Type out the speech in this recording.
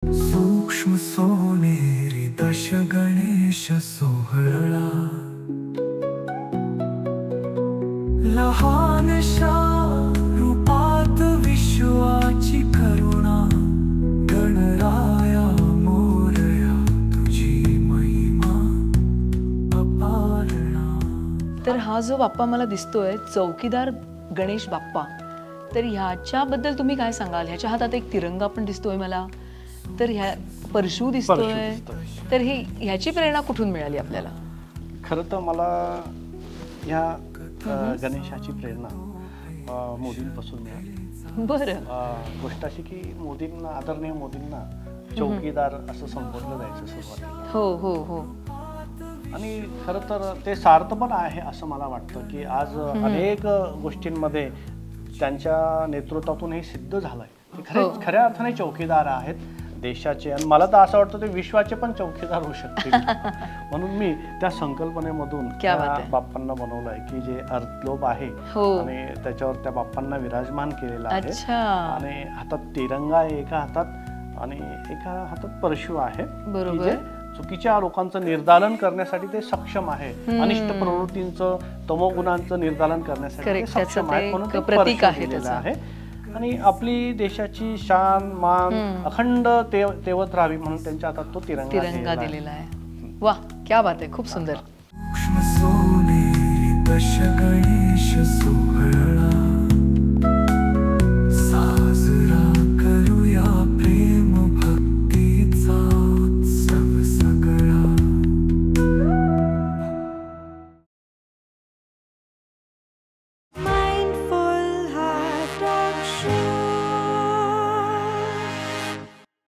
सूक्ष्म सोनेरी दश गणेश सोहळा, लहानशा रूपात विश्वाची करुणा, गणराया मोरया तुझी महिमा अपारणा। तर हा जो बाप्पा मला दिसतोय चौकीदार गणेश बाप्पा, तर ह्याच्याबद्दल तुम्ही काय सांगाल? ह्याच्या हातात एक तिरंगा पण दिसतोय मला, तर ह्या परशू दिसतोय, तर ही ह्याची प्रेरणा कुठून मिळाली आपल्याला? खरं तर मला ह्या गणेशाची प्रेरणा मोदींपासून मिळाली। बरं। गोष्ट अशी की मोदींना, आदरणीय मोदींना चौकीदार असं संबोधलं जायचं सुरुवातीला। हो हो हो। आणि खरं तर ते सार्थ पण आहे असं मला वाटतं की आज अनेक गोष्टींमध्ये त्यांच्या नेतृत्वातून हे सिद्ध झालंय। खऱ्या अर्थाने चौकीदार आहेत देशाचे, आणि मला तर असं वाटतं ते विश्वाचे पण चौकीदार होऊ शकतील। म्हणून मी त्या संकल्पनेमधून त्या बाप्पांना बनवलंय की जे अर्धलोभ आहे आणि त्याच्यावर त्या बाप्पांना विराजमान केलेलं आहे, आणि हातात तिरंगा आहे एका हातात आणि एका हातात परशु आहे, बरोबर। चुकीच्या लोकांचं निर्दालन करण्यासाठी ते सक्षम आहे, अनिष्ट प्रवृत्तींचं, तमोगुणांचं निर्दालन करण्यासाठी ते सक्षम आहे, म्हणून ते प्रतीक आहे। आणि आपली देशाची शान मान अखंड तेवत राहावी म्हणून त्यांच्या हातात तो तिरंगा दिलेला आहे। वाह, क्या बात आहे, खूप सुंदर। सूक्ष्म सोनेरी दश गणेश